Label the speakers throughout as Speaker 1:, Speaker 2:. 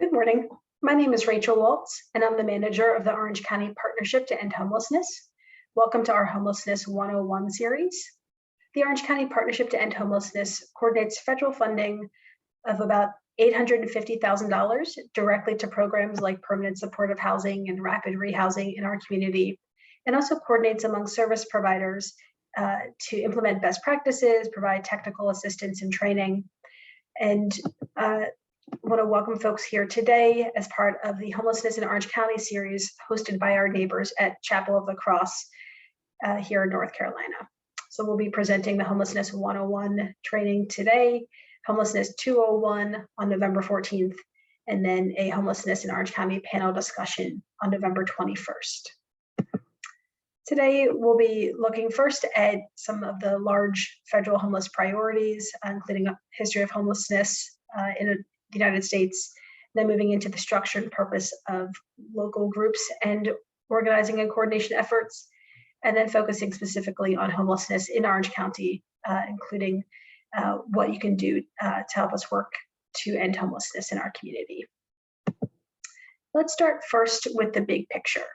Speaker 1: Good morning. My name is Rachel Waltz, and I'm the manager of the Orange County Partnership to End Homelessness. Welcome to our Homelessness 101 series. The Orange County Partnership to End Homelessness coordinates federal funding of about $850,000 directly to programs like permanent supportive housing and rapid rehousing in our community, and also coordinates among service providers to implement best practices, provide technical assistance and training, and I want to welcome folks here today as part of the Homelessness in Orange County series hosted by our neighbors at Chapel of the Cross here in North Carolina. So we'll be presenting the Homelessness 101 training today, Homelessness 201 on November 14th, and then a Homelessness in Orange County panel discussion on November 21st. Today, we'll be looking first at some of the large federal homeless priorities, including a history of homelessness in the United States, then moving into the structure and purpose of local groups and organizing and coordination efforts, and then focusing specifically on homelessness in Orange County, including what you can do to help us work to end homelessness in our community. Let's start first with the big picture.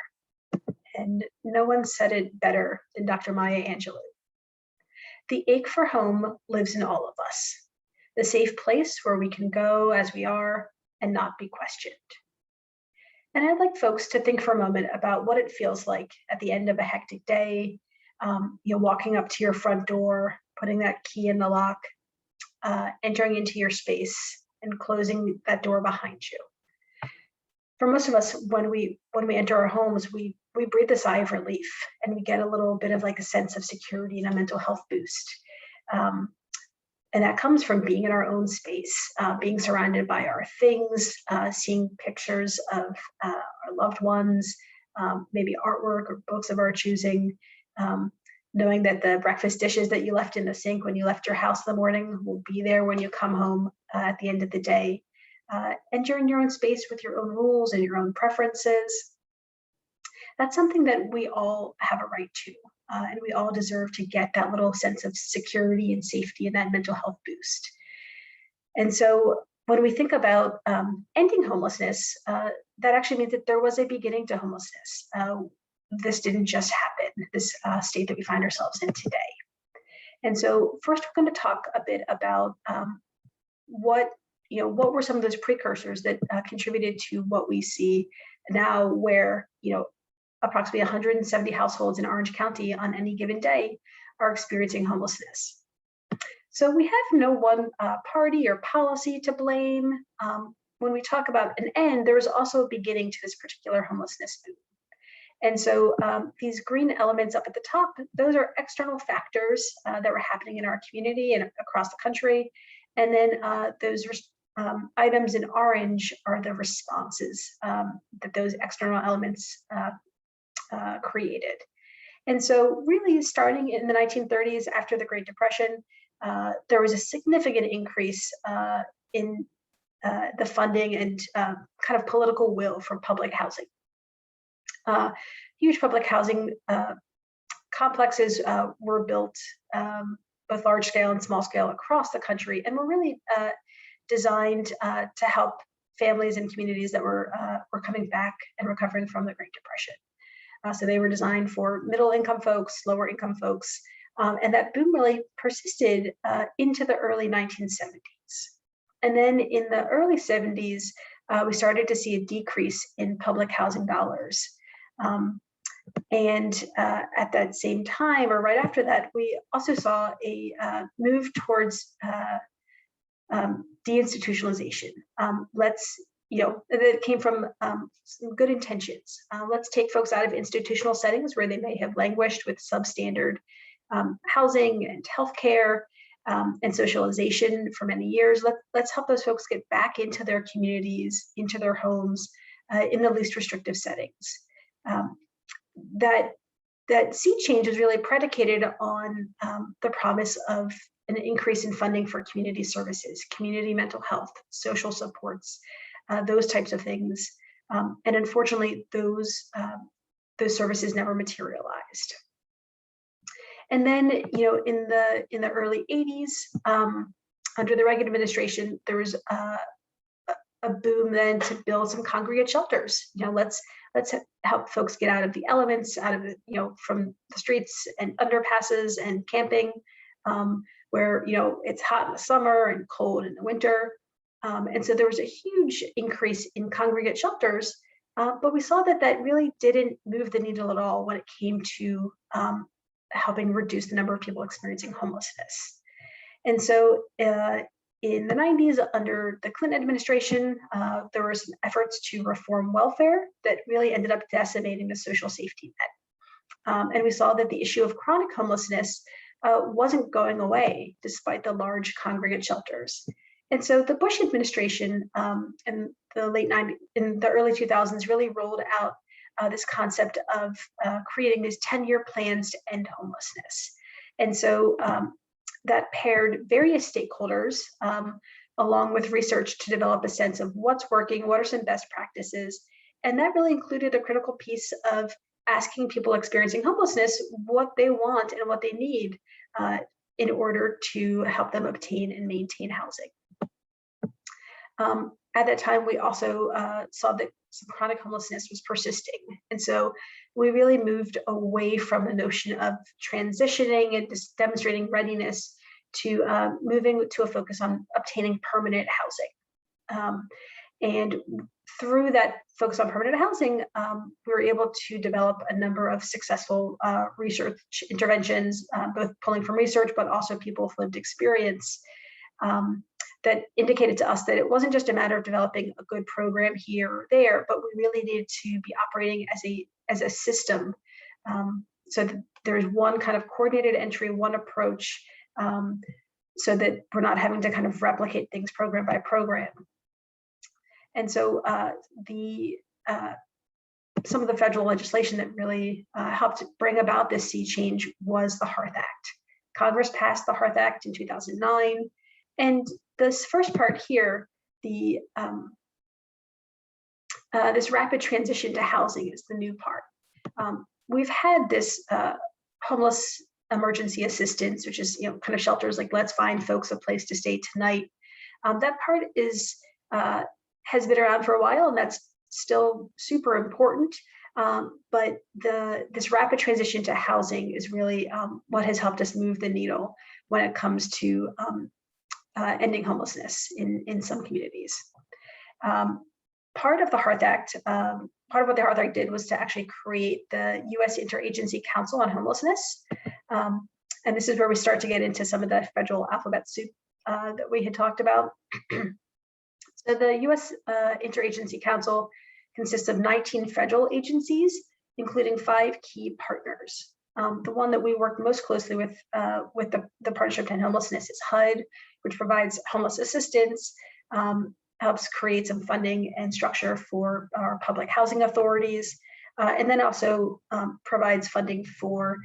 Speaker 1: And no one said it better than Dr. Maya Angelou. The ache for home lives in all of us. The safe place where we can go as we are and not be questioned. And I'd like folks to think for a moment about what it feels like at the end of a hectic day, walking up to your front door, putting that key in the lock, entering into your space and closing that door behind you. For most of us, when we enter our homes, we breathe a sigh of relief and we get a little bit of like a sense of security and a mental health boost. And that comes from being in our own space, being surrounded by our things, seeing pictures of our loved ones, maybe artwork or books of our choosing, knowing that the breakfast dishes that you left in the sink when you left your house in the morning will be there when you come home at the end of the day. And you're in your own space with your own rules and your own preferences. That's something that we all have a right to. And we all deserve to get that little sense of security and safety and that mental health boost. And so when we think about ending homelessness, that actually means that there was a beginning to homelessness. This didn't just happen, this state that we find ourselves in today. And so first we're going to talk a bit about what were some of those precursors that contributed to what we see now, where approximately 170 households in Orange County on any given day are experiencing homelessness. So we have no one party or policy to blame. When we talk about an end, there is also a beginning to this particular homelessness boom. And so these green elements up at the top, those are external factors that were happening in our community and across the country. And then those items in orange are the responses that those external elements created. And so really starting in the 1930s after the Great Depression, there was a significant increase in the funding and kind of political will for public housing. Huge public housing complexes were built, both large scale and small scale, across the country, and were really designed to help families and communities that were coming back and recovering from the Great Depression. So they were designed for middle income folks, lower income folks, and that boom really persisted into the early 1970s. And then in the early 70s, we started to see a decrease in public housing dollars. And at that same time, or right after that, we also saw a move towards deinstitutionalization. That came from some good intentions. Let's take folks out of institutional settings where they may have languished with substandard housing and healthcare and socialization for many years. Let's help those folks get back into their communities, into their homes, in the least restrictive settings. That sea change is really predicated on the promise of an increase in funding for community services, community mental health, social supports, those types of things. And unfortunately, those services never materialized. And then, in the early 80s, under the Reagan administration, there was a boom then to build some congregate shelters. Let's help folks get out of the elements, out of the, from the streets and underpasses and camping, where it's hot in the summer and cold in the winter. And so there was a huge increase in congregate shelters, but we saw that really didn't move the needle at all when it came to helping reduce the number of people experiencing homelessness. And so in the 90s, under the Clinton administration, there were some efforts to reform welfare that really ended up decimating the social safety net. And we saw that the issue of chronic homelessness wasn't going away despite the large congregate shelters. And so the Bush administration in the early 2000s really rolled out this concept of creating these 10-year plans to end homelessness. And so that paired various stakeholders along with research to develop a sense of what's working, what are some best practices. And that really included a critical piece of asking people experiencing homelessness what they want and what they need in order to help them obtain and maintain housing. At that time, we also saw that some chronic homelessness was persisting. And so we really moved away from the notion of transitioning and just demonstrating readiness to moving to a focus on obtaining permanent housing. And through that focus on permanent housing, we were able to develop a number of successful research interventions, both pulling from research, but also people with lived experience, that indicated to us that it wasn't just a matter of developing a good program here or there, but we really needed to be operating as a system, so that there's one kind of coordinated entry, one approach, so that we're not having to kind of replicate things program by program. And so some of the federal legislation that really helped bring about this sea change was the Hearth Act. Congress passed the Hearth Act in 2009. And this first part here, this rapid transition to housing is the new part. We've had this homeless emergency assistance, which is kind of shelters like let's find folks a place to stay tonight. That part has been around for a while, and that's still super important. But this rapid transition to housing is really what has helped us move the needle when it comes to ending homelessness in some communities. Part of the Hearth Act, part of what the Hearth Act did was to actually create the U.S. Interagency Council on Homelessness. And this is where we start to get into some of the federal alphabet soup that we had talked about. So the U.S. Interagency Council consists of 19 federal agencies, including 5 key partners. The one that we work most closely with the Partnership to End Homelessness is HUD, which provides homeless assistance, helps create some funding and structure for our public housing authorities, and then also provides funding for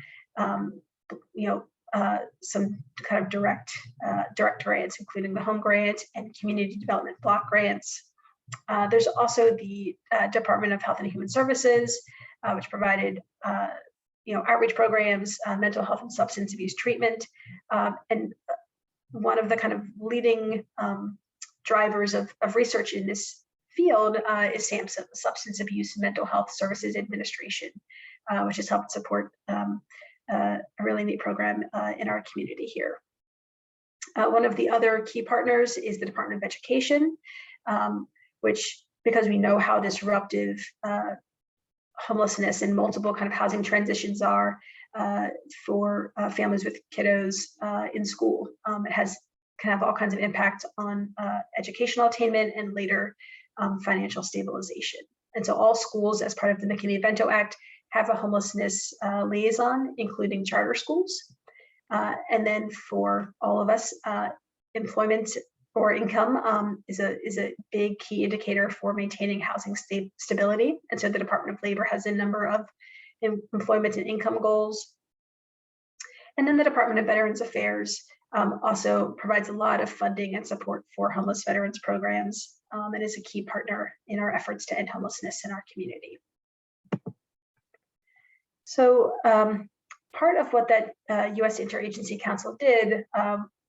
Speaker 1: some kind of direct grants, including the home grant and community development block grants. There's also the Department of Health and Human Services, which provided outreach programs, mental health and substance abuse treatment, and one of the kind of leading drivers of research in this field is SAMHSA, the Substance Abuse and Mental Health Services Administration, which has helped support a really neat program in our community here. One of the other key partners is the Department of Education, which, because we know how disruptive homelessness and multiple kind of housing transitions are for families with kiddos in school, it can have all kinds of impact on educational attainment and later financial stabilization. And so all schools, as part of the McKinney-Vento Act, have a homelessness liaison, including charter schools. And then for all of us, employment or income is a big key indicator for maintaining housing stability. And so the Department of Labor has a number of employment and income goals. And then the Department of Veterans Affairs also provides a lot of funding and support for homeless veterans programs, and is a key partner in our efforts to end homelessness in our community. So part of what that U.S. Interagency Council did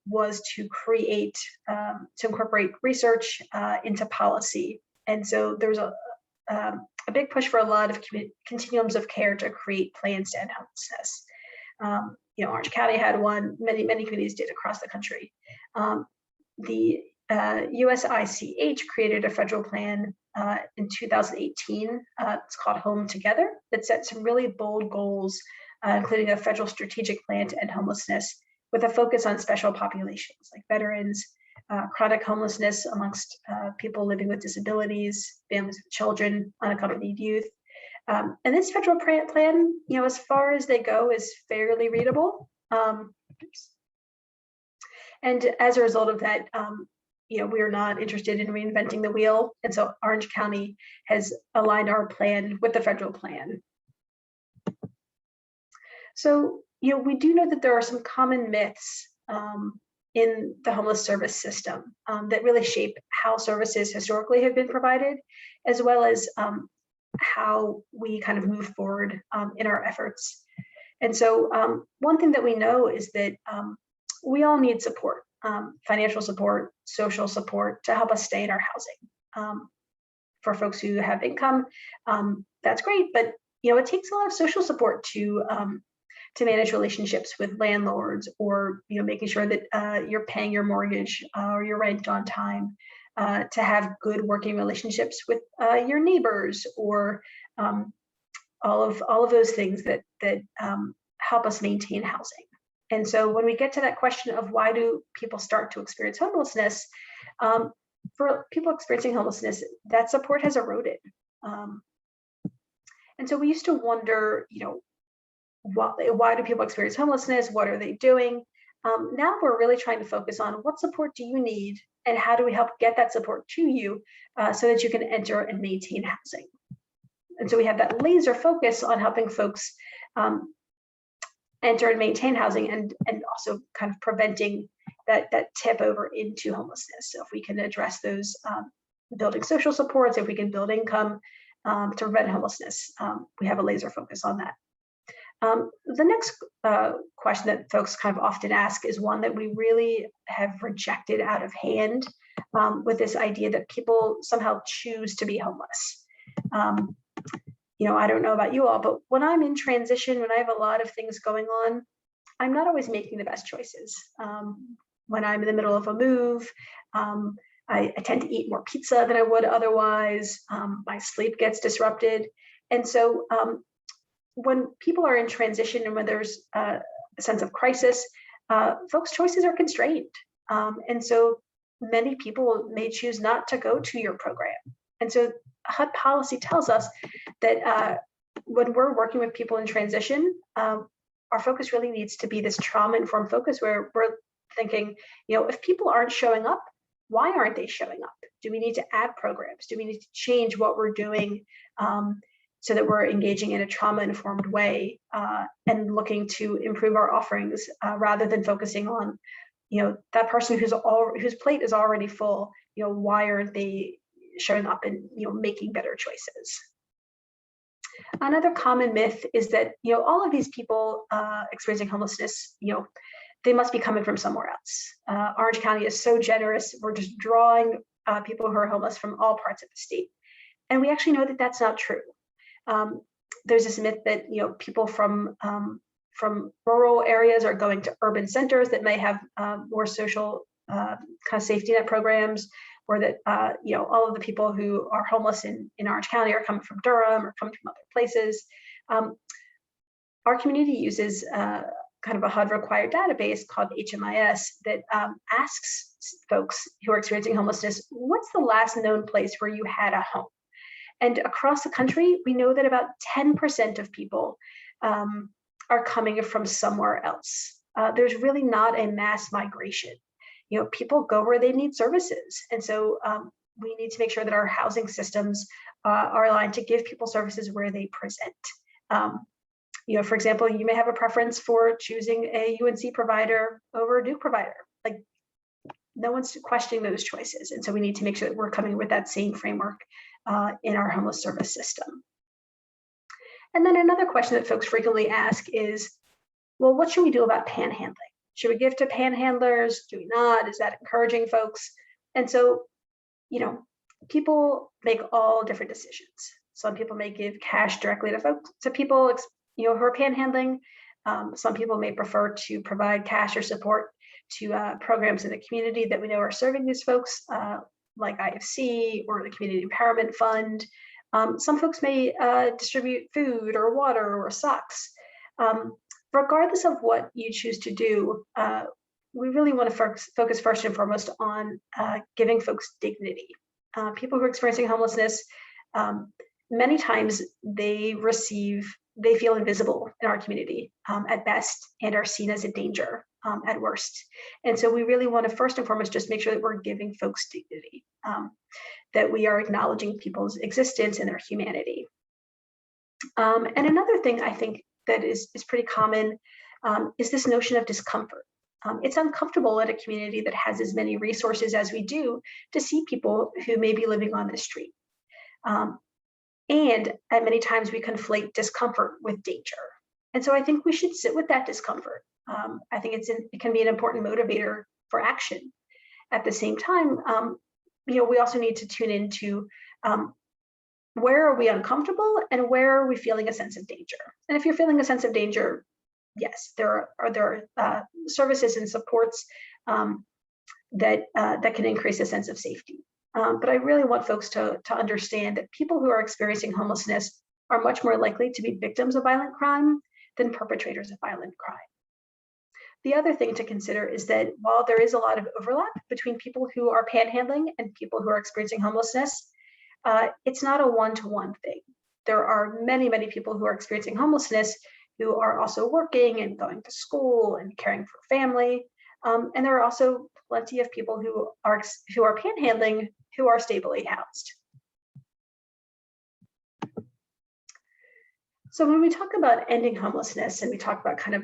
Speaker 1: was to create, to incorporate research into policy. And so there's a big push for a lot of continuums of care to create plans to end homelessness. Orange County had one, many communities did across the country. The USICH created a federal plan in 2018. It's called Home Together, that set some really bold goals, including a federal strategic plan to end homelessness with a focus on special populations like veterans, chronic homelessness amongst people living with disabilities, families with children, unaccompanied youth. And this federal plan, as far as they go, is fairly readable. And as a result of that, we are not interested in reinventing the wheel. And so Orange County has aligned our plan with the federal plan. So, we do know that there are some common myths in the homeless service system that really shape how services historically have been provided, as well as how we kind of move forward in our efforts. And so one thing that we know is that we all need support, financial support, social support to help us stay in our housing. For folks who have income, that's great, but it takes a lot of social support to manage relationships with landlords, or making sure that you're paying your mortgage or your rent on time, to have good working relationships with your neighbors, or all of those things that help us maintain housing. And so when we get to that question of why do people start to experience homelessness, for people experiencing homelessness, that support has eroded. And so we used to wonder, why do people experience homelessness? What are they doing? Now we're really trying to focus on what support do you need, and how do we help get that support to you so that you can enter and maintain housing. And so we have that laser focus on helping folks enter and maintain housing, and also kind of preventing that tip over into homelessness. So if we can address those, building social supports, if we can build income to prevent homelessness, we have a laser focus on that. The next question that folks kind of often ask is one that we really have rejected out of hand, with this idea that people somehow choose to be homeless. I don't know about you all, but when I'm in transition, when I have a lot of things going on, I'm not always making the best choices. When I'm in the middle of a move, I tend to eat more pizza than I would otherwise. My sleep gets disrupted. And so when people are in transition and when there's a sense of crisis, folks' choices are constrained. And so many people may choose not to go to your program. And so HUD policy tells us that when we're working with people in transition, our focus really needs to be this trauma-informed focus, where we're thinking, if people aren't showing up, why aren't they showing up? Do we need to add programs? Do we need to change what we're doing so that we're engaging in a trauma-informed way and looking to improve our offerings rather than focusing on, that person whose plate is already full, why aren't they showing up and making better choices? Another common myth is that all of these people experiencing homelessness, they must be coming from somewhere else. Orange County is so generous; we're just drawing people who are homeless from all parts of the state, and we actually know that that's not true. There's this myth that people from rural areas are going to urban centers that may have more social kind of safety net programs, or that all of the people who are homeless in Orange County are coming from Durham or coming from other places. Our community uses kind of a HUD required database called HMIS that asks folks who are experiencing homelessness, what's the last known place where you had a home? And across the country, we know that about 10% of people are coming from somewhere else. There's really not a mass migration. People go where they need services. And so we need to make sure that our housing systems are aligned to give people services where they present. For example, you may have a preference for choosing a UNC provider over a Duke provider. Like, no one's questioning those choices. And so we need to make sure that we're coming with that same framework in our homeless service system. And then another question that folks frequently ask is, well, what should we do about panhandling? Should we give to panhandlers? Do we not? Is that encouraging folks? And so, people make all different decisions. Some people may give cash directly to folks, to people, who are panhandling. Some people may prefer to provide cash or support to programs in the community that we know are serving these folks, like IFC or the Community Empowerment Fund. Some folks may distribute food or water or socks. Regardless of what you choose to do, we really want to focus first and foremost on giving folks dignity. People who are experiencing homelessness, many times they feel invisible in our community at best and are seen as a danger at worst. And so we really want to first and foremost just make sure that we're giving folks dignity, that we are acknowledging people's existence and their humanity. And another thing I think that is pretty common is this notion of discomfort. It's uncomfortable in a community that has as many resources as we do to see people who may be living on the street. And at many times we conflate discomfort with danger. And so I think we should sit with that discomfort. I think it can be an important motivator for action. At the same time, we also need to tune into where are we uncomfortable and where are we feeling a sense of danger. And if you're feeling a sense of danger, yes, there are services and supports that can increase a sense of safety. But I really want folks to understand that people who are experiencing homelessness are much more likely to be victims of violent crime than perpetrators of violent crime. The other thing to consider is that while there is a lot of overlap between people who are panhandling and people who are experiencing homelessness, it's not a one-to-one thing. There are many, many people who are experiencing homelessness who are also working and going to school and caring for family. And there are also plenty of people who are panhandling who are stably housed. So when we talk about ending homelessness and we talk about kind of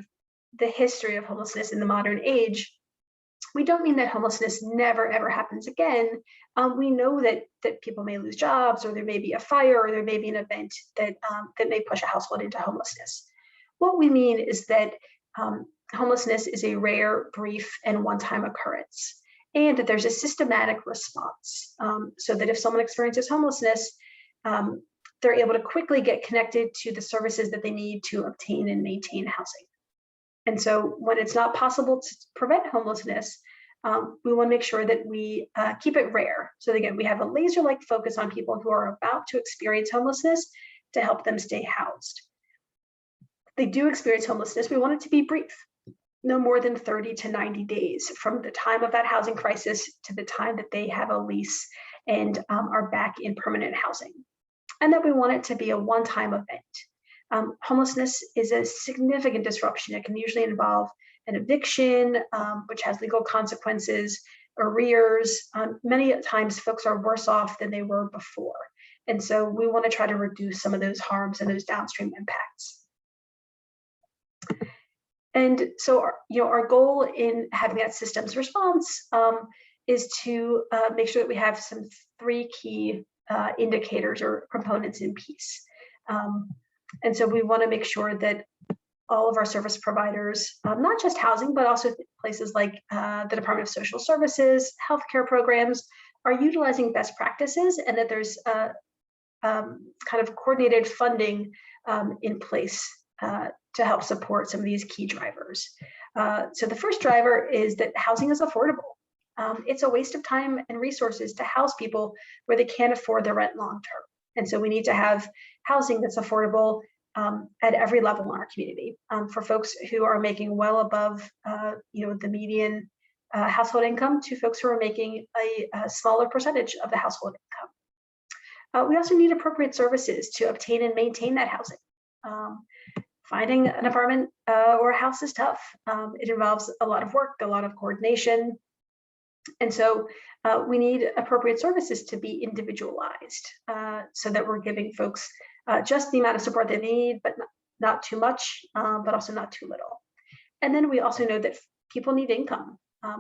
Speaker 1: the history of homelessness in the modern age, we don't mean that homelessness never ever happens again. We know that people may lose jobs, or there may be a fire, or there may be an event that may push a household into homelessness. What we mean is that homelessness is a rare, brief, and one-time occurrence, and that there's a systematic response, so that if someone experiences homelessness, they're able to quickly get connected to the services that they need to obtain and maintain housing. And so when it's not possible to prevent homelessness, we want to make sure that we keep it rare. So again, we have a laser-like focus on people who are about to experience homelessness to help them stay housed. If they do experience homelessness, we want it to be brief, no more than 30 to 90 days from the time of that housing crisis to the time that they have a lease and are back in permanent housing. And that we want it to be a one-time event. Homelessness is a significant disruption. It can usually involve an eviction, which has legal consequences, arrears. Many times folks are worse off than they were before. And so we want to try to reduce some of those harms and those downstream impacts. And so our goal in having that systems response is to make sure that we have some 3 key indicators or components in peace. And so we want to make sure that all of our service providers, not just housing, but also places like the Department of Social Services, healthcare programs, are utilizing best practices, and that there's kind of coordinated funding in place to help support some of these key drivers. So the first driver is that housing is affordable. It's a waste of time and resources to house people where they can't afford the rent long term. And so we need to have housing that's affordable at every level in our community for folks who are making well above the median household income to folks who are making a smaller percentage of the household income. We also need appropriate services to obtain and maintain that housing. Finding an apartment or a house is tough. It involves a lot of work, a lot of coordination. And so we need appropriate services to be individualized so that we're giving folks just the amount of support they need, but not too much, but also not too little. And then we also know that people need income,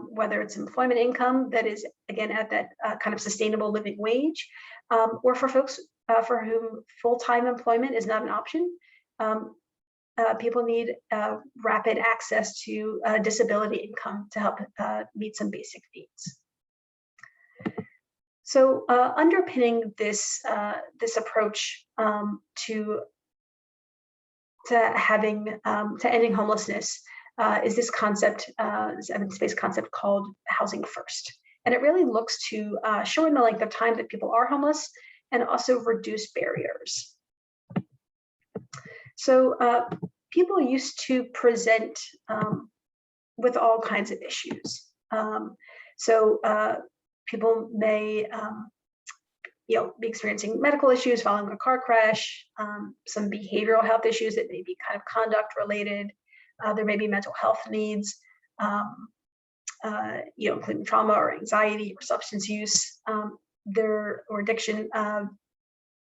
Speaker 1: whether it's employment income that is, again, at that kind of sustainable living wage, or for folks for whom full-time employment is not an option. people need rapid access to disability income to help meet some basic needs. So underpinning this this approach to ending homelessness is this concept, this evidence-based concept called housing first, and it really looks to shorten the length of time that people are homeless and also reduce barriers. So people used to present with all kinds of issues. People may be experiencing medical issues following a car crash, some behavioral health issues that may be kind of conduct related. There may be mental health needs, including trauma or anxiety or substance use, or addiction.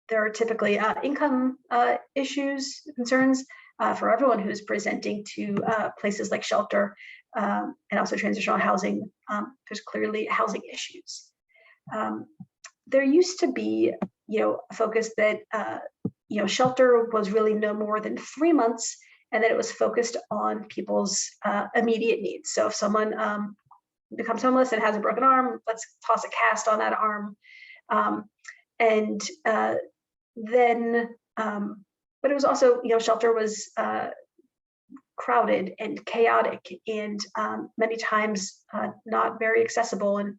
Speaker 1: There are typically income issues, concerns for everyone who's presenting to places like shelter and also transitional housing. There's clearly housing issues. There used to be, a focus that, shelter was really no more than 3 months, and that it was focused on people's immediate needs. So if someone becomes homeless and has a broken arm, let's toss a cast on that arm. But it was also, shelter was crowded and chaotic and many times not very accessible. And,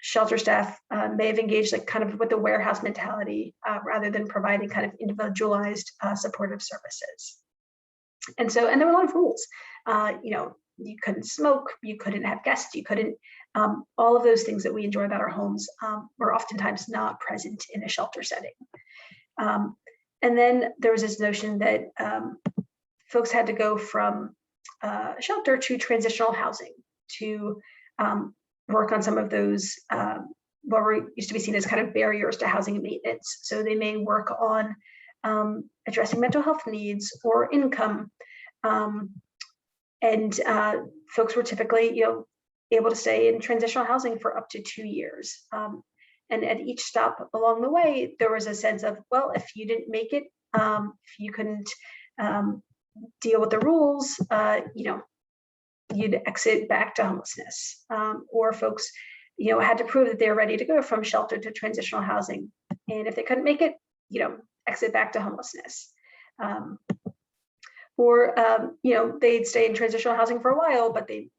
Speaker 1: shelter staff may have engaged with the warehouse mentality rather than providing kind of individualized supportive services. And there were a lot of rules. You couldn't smoke, you couldn't have guests, you couldn't, all of those things that we enjoy about our homes were oftentimes not present in a shelter setting. And then there was this notion that folks had to go from shelter to transitional housing to work on some of those what were used to be seen as kind of barriers to housing and maintenance. So they may work on addressing mental health needs or income. Folks were typically, able to stay in transitional housing for up to 2 years. And at each stop along the way, there was a sense of, well, if you didn't make it, if you couldn't deal with the rules, you'd exit back to homelessness. Or folks, had to prove that they were ready to go from shelter to transitional housing. And if they couldn't make it, exit back to homelessness. They'd stay in transitional housing for a while, but they,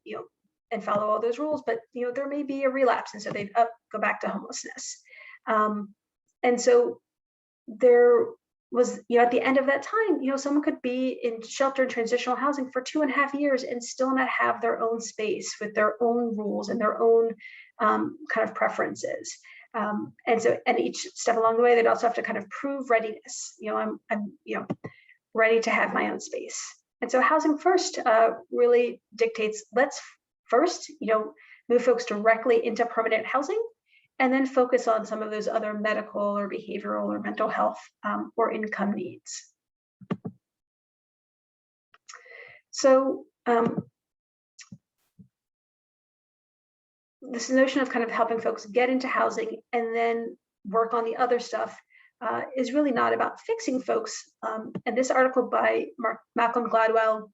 Speaker 1: and follow all those rules, but there may be a relapse, and so they'd go back to homelessness. And so there was, at the end of that time, someone could be in shelter and transitional housing for 2.5 years and still not have their own space with their own rules and their own kind of preferences. And each step along the way, they'd also have to kind of prove readiness. I'm ready to have my own space. And so housing first really dictates, let's first, move folks directly into permanent housing, and then focus on some of those other medical or behavioral or mental health or income needs. So this notion of kind of helping folks get into housing and then work on the other stuff is really not about fixing folks. And this article by Malcolm Gladwell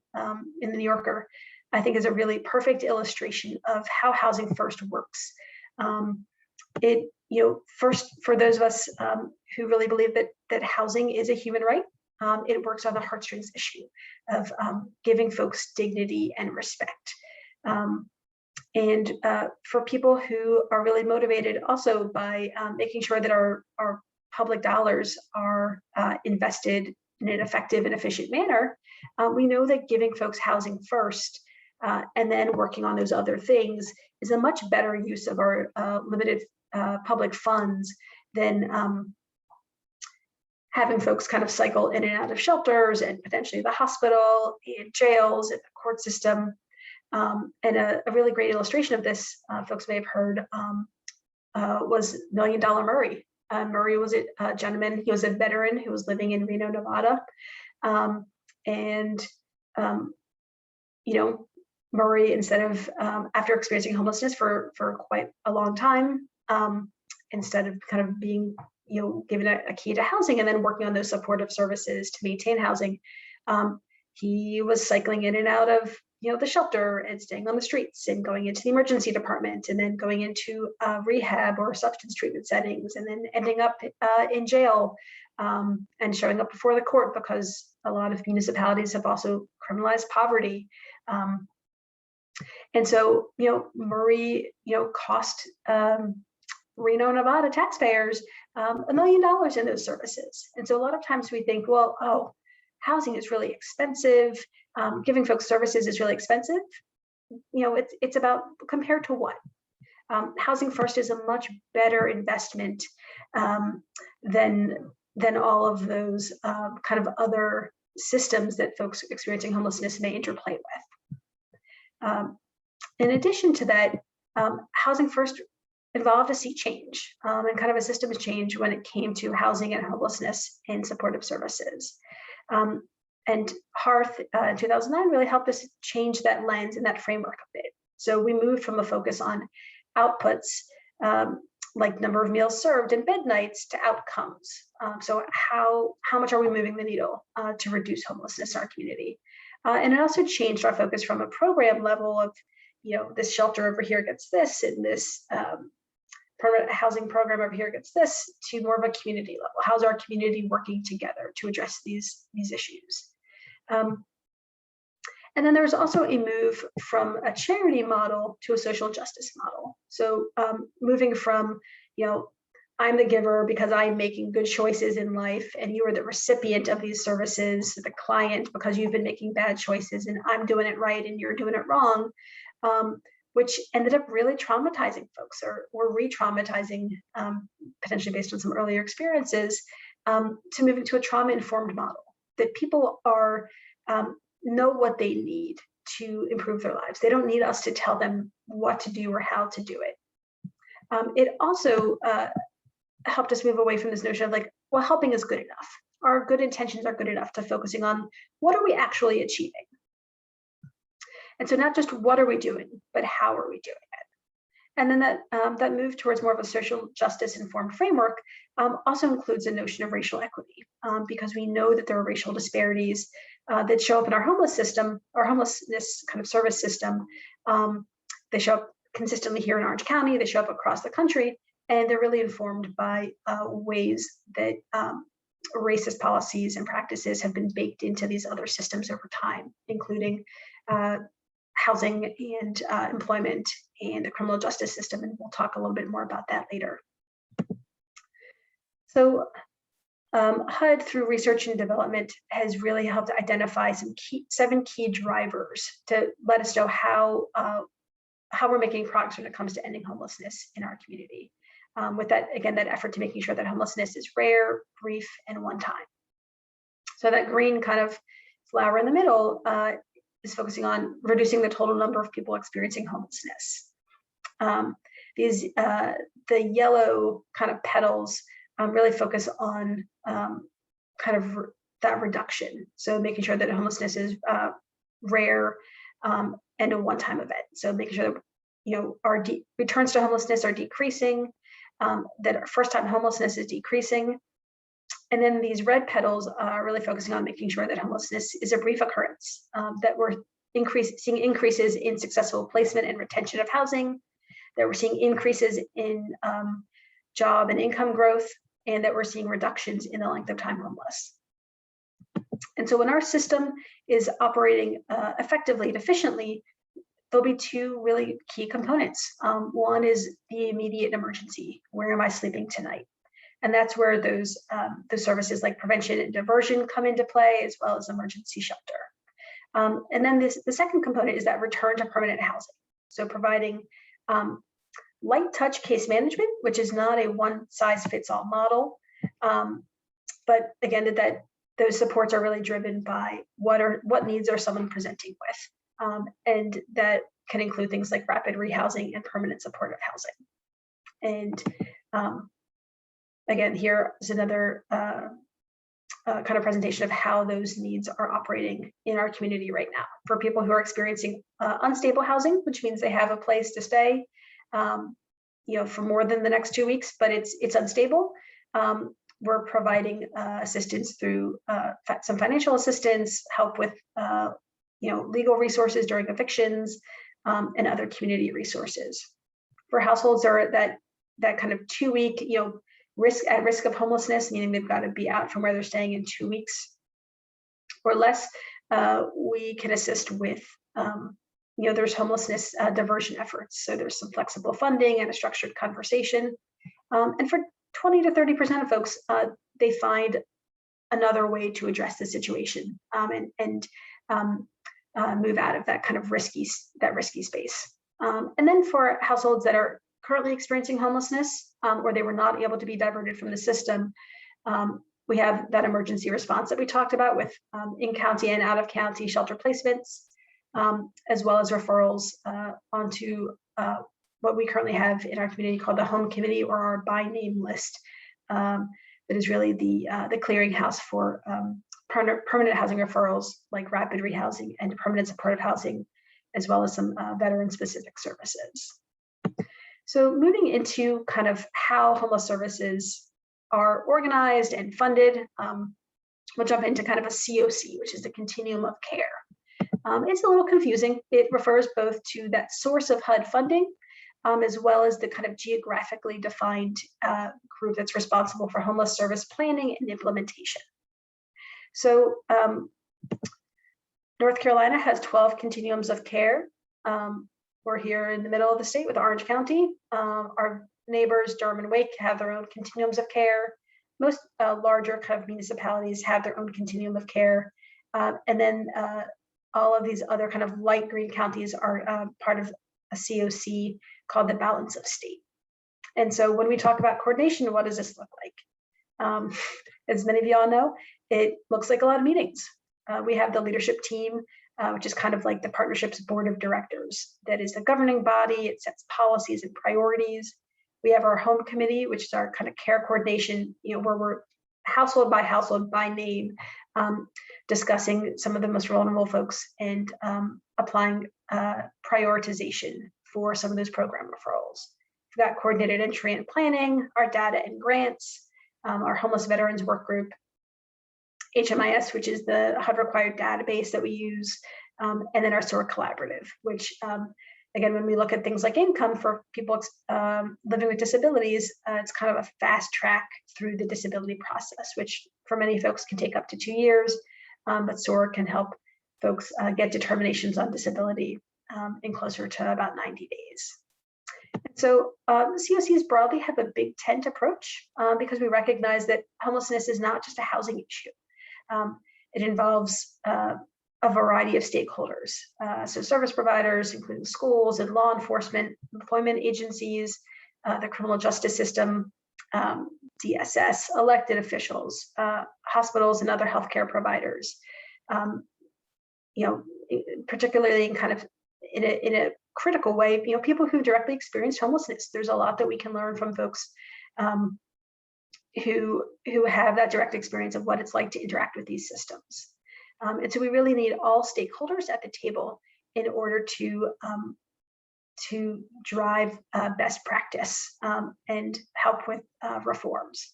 Speaker 1: in the New Yorker, I think, is a really perfect illustration of how housing first works. First, for those of us who really believe that housing is a human right, it works on the heartstrings issue of giving folks dignity and respect. For people who are really motivated also by making sure that our public dollars are invested in an effective and efficient manner, we know that giving folks housing first and then working on those other things is a much better use of our limited public funds than having folks kind of cycle in and out of shelters and potentially the hospital and jails and the court system. And a really great illustration of this, folks may have heard, was $1 Million Murray. Murray was a gentleman, he was a veteran who was living in Reno, Nevada. Murray, instead of, after experiencing homelessness for quite a long time, instead of kind of being, given a key to housing and then working on those supportive services to maintain housing. He was cycling in and out of the shelter and staying on the streets and going into the emergency department and then going into rehab or substance treatment settings and then ending up in jail and showing up before the court because a lot of municipalities have also criminalized poverty. And so, Murray, cost Reno, Nevada taxpayers $1 million in those services. And so a lot of times we think, well, housing is really expensive. Giving folks services is really expensive. It's about compared to what? Housing First is a much better investment than all of those kind of other systems that folks experiencing homelessness may interplay with. In addition to that, Housing First involved a sea change and kind of a systems change when it came to housing and homelessness and supportive services. And Hearth in 2009 really helped us change that lens and that framework a bit. So we moved from a focus on outputs like number of meals served and bed nights to outcomes. So how much are we moving the needle to reduce homelessness in our community? And it also changed our focus from a program level of, this shelter over here gets this and this permanent housing program over here gets this, to more of a community level. How's our community working together to address these issues? And then there's also a move from a charity model to a social justice model. So moving from, I'm the giver because I'm making good choices in life, and you are the recipient of these services, the client because you've been making bad choices, and I'm doing it right and you're doing it wrong, which ended up really traumatizing folks or re-traumatizing, potentially based on some earlier experiences, to moving to a trauma-informed model that people are know what they need to improve their lives. They don't need us to tell them what to do or how to do it. It also helped us move away from this notion of helping is good enough. Our good intentions are good enough, to focusing on what are we actually achieving. And so not just what are we doing, but how are we doing it? And then that move towards more of a social justice informed framework also includes a notion of racial equity, because we know that there are racial disparities that show up in our homelessness kind of service system. They show up consistently here in Orange County, they show up across the country, and they're really informed by ways that racist policies and practices have been baked into these other systems over time, including housing and employment and the criminal justice system, and we'll talk a little bit more about that later. So HUD, through research and development, has really helped identify seven key drivers to let us know how we're making progress when it comes to ending homelessness in our community. With that, again, that effort to making sure that homelessness is rare, brief, and one time. So that green kind of flower in the middle is focusing on reducing the total number of people experiencing homelessness. The yellow kind of petals really focus on kind of that reduction. So making sure that homelessness is rare and a one-time event. So making sure that our returns to homelessness are decreasing, that our first-time homelessness is decreasing. And then these red petals are really focusing on making sure that homelessness is a brief occurrence, that we're seeing increases in successful placement and retention of housing, that we're seeing increases in job and income growth, and that we're seeing reductions in the length of time homeless. And so when our system is operating effectively and efficiently, there'll be two really key components. One is the immediate emergency. Where am I sleeping tonight? And that's where those services like prevention and diversion come into play, as well as emergency shelter. And then the second component is that return to permanent housing. So providing light touch case management, which is not a one size fits all model. But again, that those supports are really driven by what needs are someone presenting with. And that can include things like rapid rehousing and permanent supportive housing. And again, here is another kind of presentation of how those needs are operating in our community right now. For people who are experiencing unstable housing, which means they have a place to stay, for more than the next 2 weeks, but it's unstable. we're providing assistance through some financial assistance, help with legal resources during evictions, and other community resources. For households that kind of 2-week, risk of homelessness, meaning they've got to be out from where they're staying in 2 weeks or less, we can assist with there's homelessness diversion efforts. So there's some flexible funding and a structured conversation. And for 20 to 30% of folks, they find another way to address the situation and move out of that kind of risky space. And then for households that are currently experiencing homelessness, or they were not able to be diverted from the system, we have that emergency response that we talked about with in-county and out-of-county shelter placements, as well as referrals onto what we currently have in our community called the Home Committee, or our by name list. That is really the clearinghouse for permanent housing referrals like rapid rehousing and permanent supportive housing, as well as some veteran-specific services. So moving into kind of how homeless services are organized and funded, we'll jump into kind of a COC, which is the continuum of care. It's a little confusing. It refers both to that source of HUD funding, as well as the kind of geographically defined group that's responsible for homeless service planning and implementation. So North Carolina has 12 continuums of care. We're here in the middle of the state with Orange County. Our neighbors, Durham and Wake, have their own continuums of care. Most larger kind of municipalities have their own continuum of care. And then all of these other kind of light green counties are part of a COC called the balance of state. And so when we talk about coordination, what does this look like? As many of y'all know, it looks like a lot of meetings. We have the leadership team, which is kind of like the partnership's board of directors. That is the governing body. It sets policies and priorities. We have our home committee, which is our kind of care coordination, where we're household by name, discussing some of the most vulnerable folks and applying prioritization for some of those program referrals. We've got coordinated entry and planning, our data and grants, our homeless veterans work group, HMIS, which is the HUD required database that we use, and then our SOAR collaborative, which again, when we look at things like income for people living with disabilities, it's kind of a fast track through the disability process, which for many folks can take up to 2 years, but SOAR can help folks get determinations on disability in closer to about 90 days. And so COCs broadly have a big tent approach because we recognize that homelessness is not just a housing issue. It involves a variety of stakeholders. So service providers, including schools and law enforcement, employment agencies, the criminal justice system, DSS, elected officials, hospitals and other healthcare providers. Particularly in kind of in a critical way, people who directly experienced homelessness. There's a lot that we can learn from folks who have that direct experience of what it's like to interact with these systems. And so we really need all stakeholders at the table in order to drive best practice and help with reforms.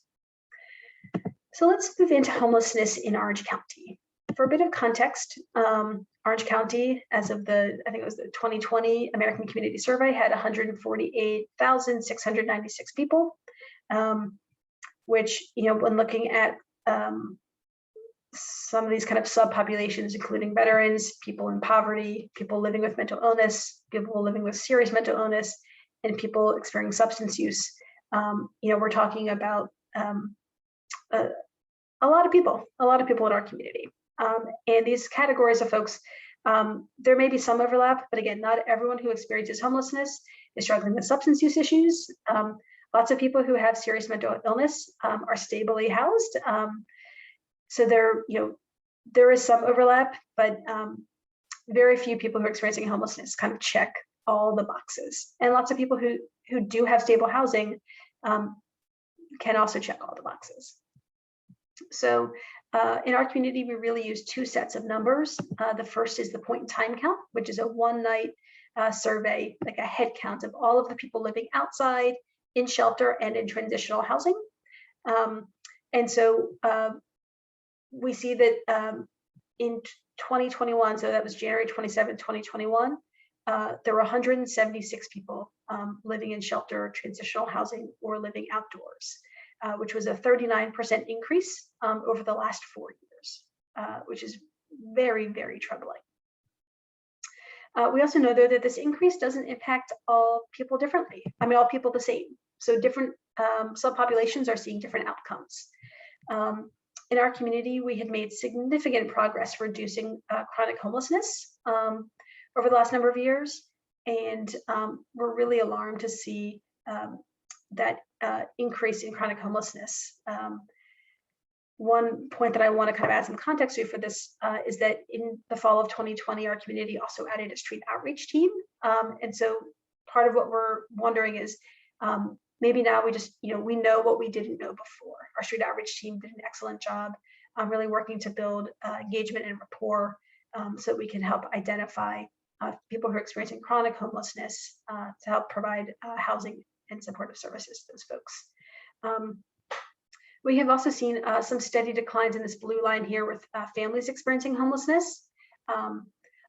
Speaker 1: So let's move into homelessness in Orange County. For a bit of context, Orange County, as of I think it was the 2020 American Community Survey, had 148,696 people, which, when looking at some of these kind of subpopulations, including veterans, people in poverty, people living with mental illness, people living with serious mental illness, and people experiencing substance use, we're talking about a lot of people in our community. And these categories of folks, there may be some overlap, but again, not everyone who experiences homelessness is struggling with substance use issues. Lots of people who have serious mental illness are stably housed. So there is some overlap, but very few people who are experiencing homelessness kind of check all the boxes. And lots of people who do have stable housing can also check all the boxes. So in our community, we really use two sets of numbers. The first is the point in time count, which is a one-night survey, like a head count of all of the people living outside, in shelter, and in transitional housing. And so we see that in 2021, so that was January 27, 2021, there were 176 people living in shelter, transitional housing, or living outdoors, which was a 39% increase over the last 4 years, which is very, very troubling. We also know, though, that this increase doesn't impact all people differently. I mean, all people the same. So different subpopulations are seeing different outcomes. In our community, we had made significant progress reducing chronic homelessness over the last number of years, and we're really alarmed to see that increase in chronic homelessness. One point that I want to kind of add some context to for this is that in the fall of 2020, our community also added a street outreach team. And so part of what we're wondering is maybe now we just, we know what we didn't know before. Our street outreach team did an excellent job really working to build engagement and rapport so that we can help identify people who are experiencing chronic homelessness to help provide housing and supportive services to those folks. We have also seen some steady declines in this blue line here with families experiencing homelessness.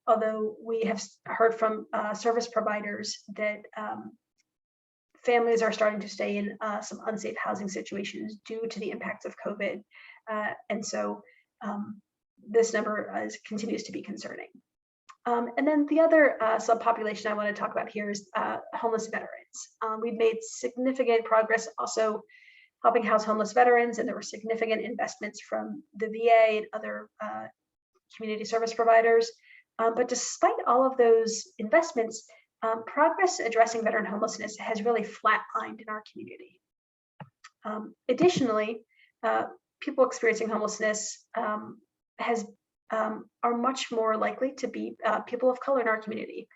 Speaker 1: Although we have heard from service providers that families are starting to stay in some unsafe housing situations due to the impacts of COVID. And so this number continues to be concerning. And then the other subpopulation I want to talk about here is homeless veterans. We've made significant progress also helping house homeless veterans, and there were significant investments from the VA and other community service providers. But despite all of those investments, progress addressing veteran homelessness has really flatlined in our community. Additionally, people experiencing homelessness are much more likely to be people of color in our community.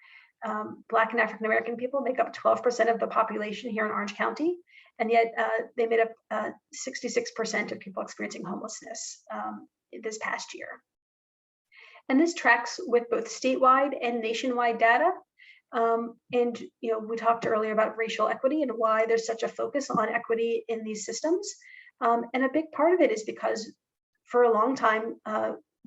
Speaker 1: Black and African American people make up 12% of the population here in Orange County, and yet they made up 66% of people experiencing homelessness this past year. And this tracks with both statewide and nationwide data. And we talked earlier about racial equity and why there's such a focus on equity in these systems. And a big part of it is because for a long time,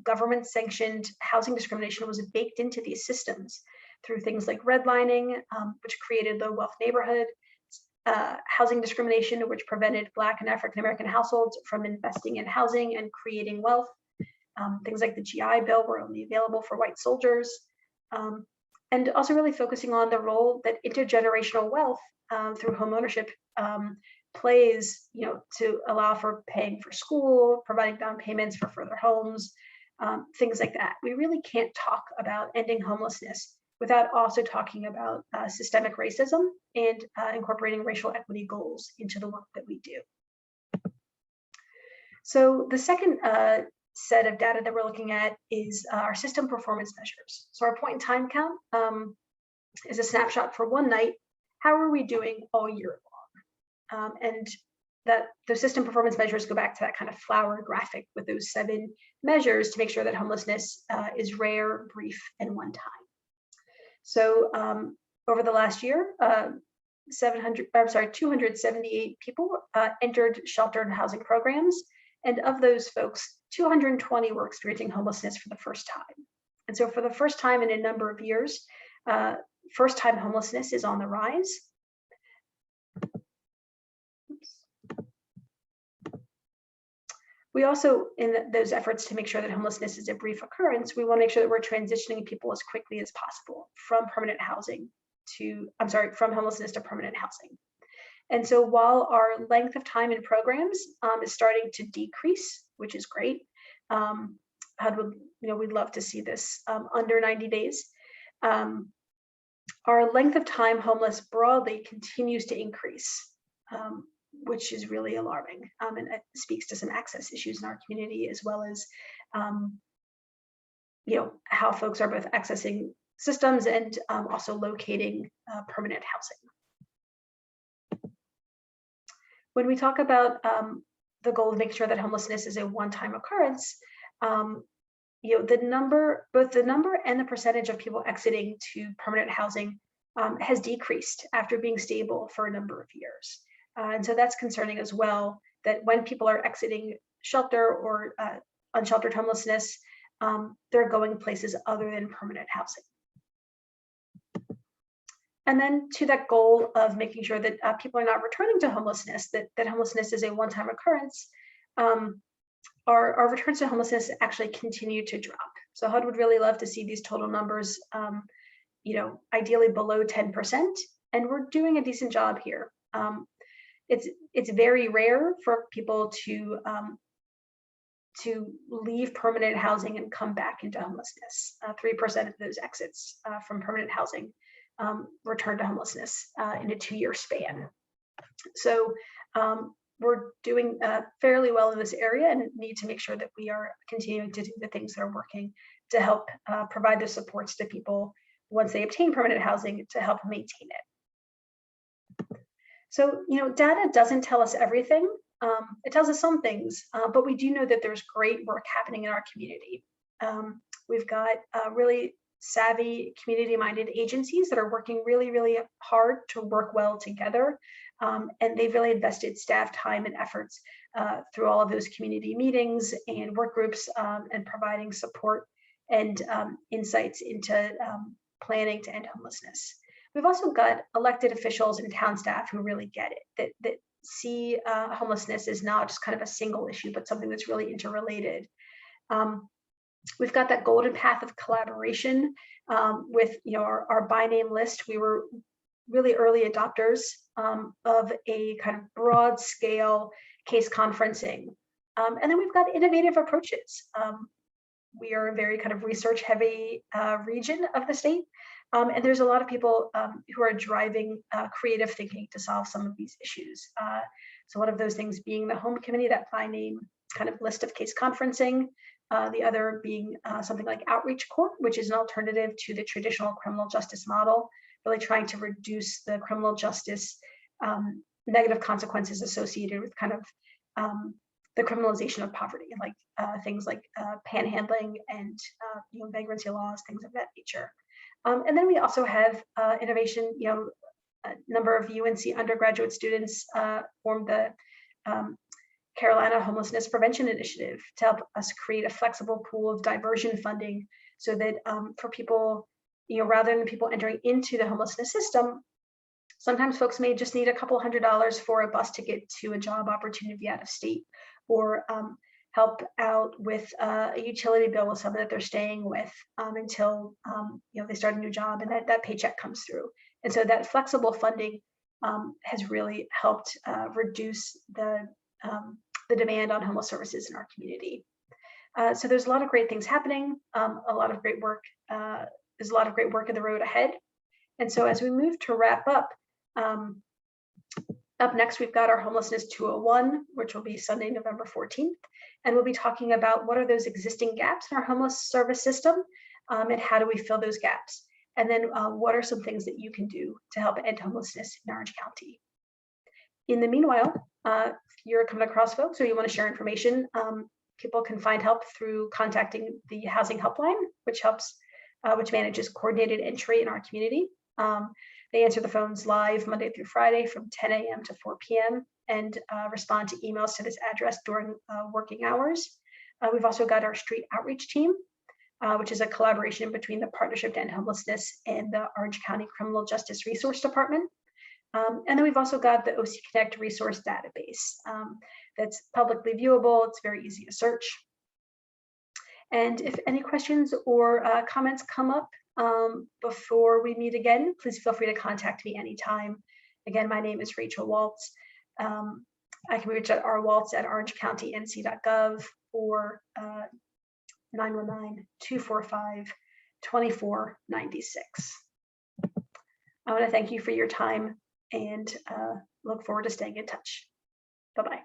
Speaker 1: government-sanctioned housing discrimination was baked into these systems through things like redlining, which created low-wealth neighborhood, housing discrimination, which prevented Black and African American households from investing in housing and creating wealth. Things like the GI Bill were only available for white soldiers. And also really focusing on the role that intergenerational wealth through homeownership plays, to allow for paying for school, providing down payments for further homes, things like that. We really can't talk about ending homelessness without also talking about systemic racism and incorporating racial equity goals into the work that we do. So the second set of data that we're looking at is our system performance measures. So our point in time count is a snapshot for one night. How are we doing all year long? And that the system performance measures go back to that kind of flower graphic with those 7 measures to make sure that homelessness is rare, brief, and one time. So over the last year, 278 people entered sheltered housing programs. And of those folks, 220 were experiencing homelessness for the first time. And so for the first time in a number of years, first-time homelessness is on the rise. We also, in those efforts to make sure that homelessness is a brief occurrence, we want to make sure that we're transitioning people as quickly as possible from from homelessness to permanent housing. And so while our length of time in programs is starting to decrease, which is great, we'd love to see this under 90 days. Our length of time homeless broadly continues to increase, which is really alarming, and it speaks to some access issues in our community, as well as how folks are both accessing systems and also locating permanent housing. When we talk about the goal of making sure that homelessness is a one-time occurrence, both the number and the percentage of people exiting to permanent housing has decreased after being stable for a number of years. And so that's concerning as well, that when people are exiting shelter or unsheltered homelessness, they're going places other than permanent housing. And then to that goal of making sure that people are not returning to homelessness, that homelessness is a one-time occurrence, our returns to homelessness actually continue to drop. So HUD would really love to see these total numbers, ideally below 10%, and we're doing a decent job here. It's very rare for people to leave permanent housing and come back into homelessness. 3% of those exits from permanent housing return to homelessness in a 2-year span. So we're doing fairly well in this area and need to make sure that we are continuing to do the things that are working to help provide the supports to people once they obtain permanent housing to help maintain it. So, data doesn't tell us everything. It tells us some things, but we do know that there's great work happening in our community. We've got really savvy, community-minded agencies that are working really, really hard to work well together. And they've really invested staff time and efforts through all of those community meetings and work groups and providing support and insights into planning to end homelessness. We've also got elected officials and town staff who really get it, that see homelessness as not just kind of a single issue, but something that's really interrelated. We've got that golden path of collaboration with our by name list. We were really early adopters of a kind of broad scale case conferencing. And then we've got innovative approaches. We are a very kind of research heavy region of the state. And there's a lot of people who are driving creative thinking to solve some of these issues. So one of those things being the home committee, that by name kind of list of case conferencing. The other being something like outreach court, which is an alternative to the traditional criminal justice model, really trying to reduce the criminal justice negative consequences associated with kind of the criminalization of poverty, like things like panhandling and vagrancy laws, things of that nature. And then we also have innovation. A number of UNC undergraduate students formed the Carolina Homelessness Prevention Initiative to help us create a flexible pool of diversion funding so that for people, rather than people entering into the homelessness system, sometimes folks may just need a couple $100s for a bus ticket to a job opportunity out of state, or help out with a utility bill with someone that they're staying with until they start a new job and that paycheck comes through. And so that flexible funding has really helped reduce the demand on homeless services in our community. So there's a lot of great things happening, a lot of great work. There's a lot of great work in the road ahead. And so as we move to wrap up, up next, we've got our Homelessness 201, which will be Sunday, November 14th. And we'll be talking about what are those existing gaps in our homeless service system and how do we fill those gaps? And then what are some things that you can do to help end homelessness in Orange County? In the meanwhile, if you're coming across folks or you want to share information, people can find help through contacting the Housing Helpline, which manages coordinated entry in our community. They answer the phones live Monday through Friday from 10 a.m. to 4 p.m. and respond to emails to this address during working hours. We've also got our street outreach team, which is a collaboration between the Partnership to End Homelessness and the Orange County Criminal Justice Resource Department. And then we've also got the OC Connect resource database that's publicly viewable. It's very easy to search. And if any questions or comments come up before we meet again, please feel free to contact me anytime. Again, my name is Rachel Waltz. I can be reached at rwaltz@orangecountync.gov or 919-245-2496. I want to thank you for your time and look forward to staying in touch. Bye-bye.